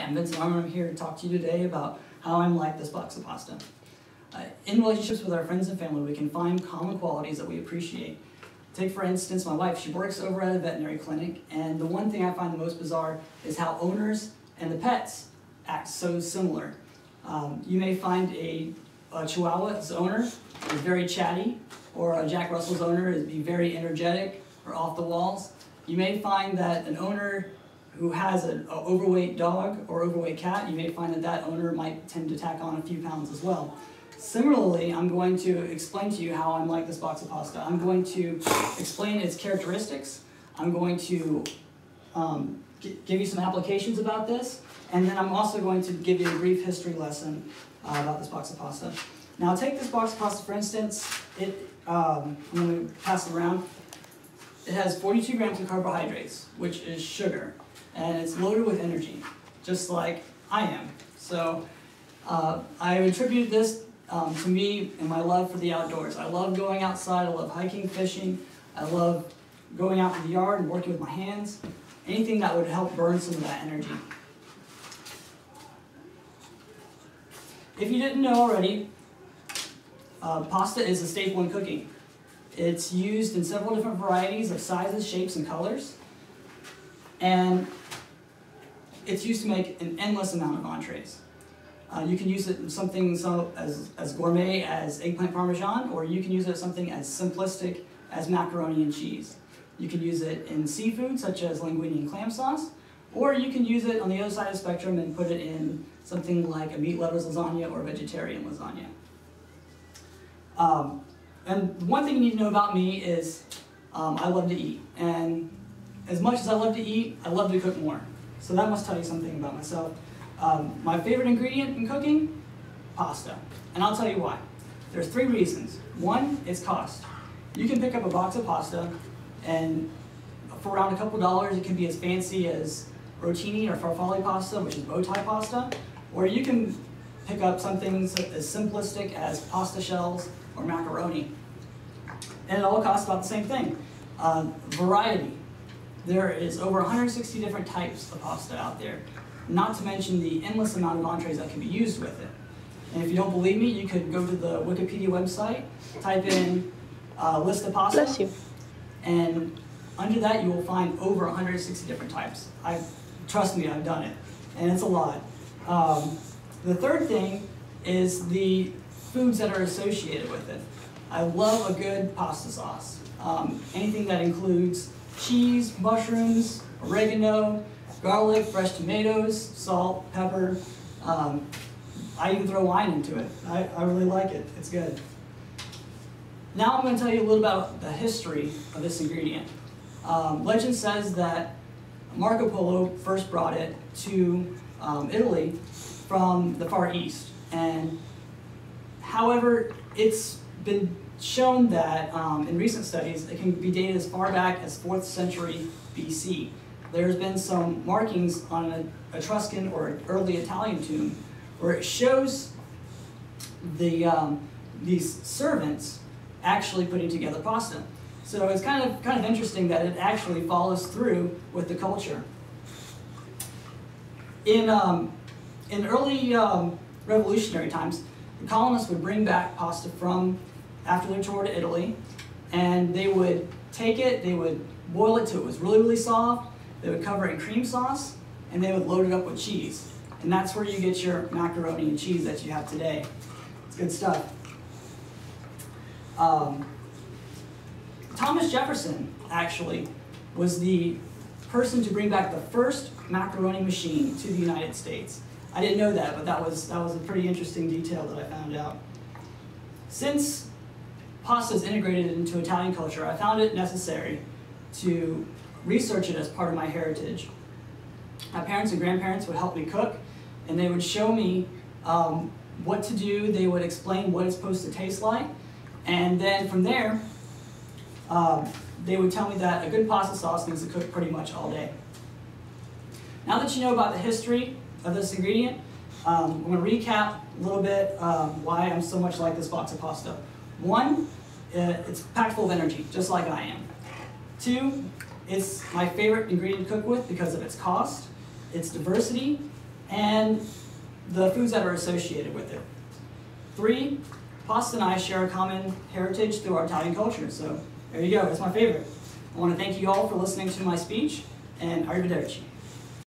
I'm Vincent+armand. I'm here to talk to you today about how I'm like this box of pasta. In relationships with our friends and family, we can find common qualities that we appreciate. Take, for instance, my wife. She works over at a veterinary clinic, and the one thing I find the most bizarre is how owners and the pets act so similar. You may find a Chihuahua's owner is very chatty, or a Jack Russell's owner is be very energetic or off the walls. You may find that an owner who has an overweight dog or overweight cat, you may find that that owner might tend to tack on a few pounds as well. Similarly, I'm going to explain to you how I'm like this box of pasta. I'm going to explain its characteristics. I'm going to give you some applications about this, and then I'm also going to give you a brief history lesson about this box of pasta. Now, take this box of pasta, for instance. I'm going to pass it around. It has 42 grams of carbohydrates, which is sugar, and it's loaded with energy, just like I am. So I attribute this to me and my love for the outdoors. I love going outside. I love hiking, fishing. I love going out in the yard and working with my hands. Anything that would help burn some of that energy. If you didn't know already, pasta is a staple in cooking. It's used in several different varieties of sizes, shapes, and colors. And it's used to make an endless amount of entrees. You can use it in something as gourmet as eggplant parmesan, or you can use it as something as simplistic as macaroni and cheese. You can use it in seafood, such as linguine and clam sauce, or you can use it on the other side of the spectrum and put it in something like a meat lovers lasagna or vegetarian lasagna. And one thing you need to know about me is I love to eat. And as much as I love to eat, I love to cook more. So that must tell you something about myself. My favorite ingredient in cooking? Pasta. And I'll tell you why. There's 3 reasons. One, it's cost. You can pick up a box of pasta, and for around a couple dollars, it can be as fancy as rotini or farfalle pasta, which is bow tie pasta, or you can pick up something as simplistic as pasta shells or macaroni. And it all costs about the same thing. Variety. There is over 160 different types of pasta out there, not to mention the endless amount of entrees that can be used with it. And if you don't believe me, you could go to the Wikipedia website, type in list of pasta. Bless you. And under that, you will find over 160 different types. Trust me, I've done it, and it's a lot. The third thing is the foods that are associated with it. I love a good pasta sauce. Anything that includes cheese, mushrooms, oregano, garlic, fresh tomatoes, salt, pepper. I even throw wine into it. I really like it. It's good. Now I'm going to tell you a little about the history of this ingredient. Legend says that Marco Polo first brought it to Italy from the Far East. And however, it's been shown that in recent studies, it can be dated as far back as 4th century BC. There's been some markings on an Etruscan or early Italian tomb where it shows these servants actually putting together pasta. So it's kind of interesting that it actually follows through with the culture. In early revolutionary times, the colonists would bring back pasta from after their tour to Italy, and they would take it, they would boil it till it was really, really soft, they would cover it in cream sauce, and they would load it up with cheese. And that's where you get your macaroni and cheese that you have today. It's good stuff. Thomas Jefferson, actually, was the person to bring back the first macaroni machine to the United States. I didn't know that, but that was a pretty interesting detail that I found out. Since pasta is integrated into Italian culture, I found it necessary to research it as part of my heritage. My parents and grandparents would help me cook, and they would show me what to do. They would explain what it's supposed to taste like, and then from there, they would tell me that a good pasta sauce needs to cook pretty much all day. Now that you know about the history of this ingredient, I'm going to recap a little bit why I'm so much like this box of pasta. 1, it's packed full of energy, just like I am. 2, it's my favorite ingredient to cook with because of its cost, its diversity, and the foods that are associated with it. 3, pasta and I share a common heritage through our Italian culture, so there you go, that's my favorite. I want to thank you all for listening to my speech, and arrivederci.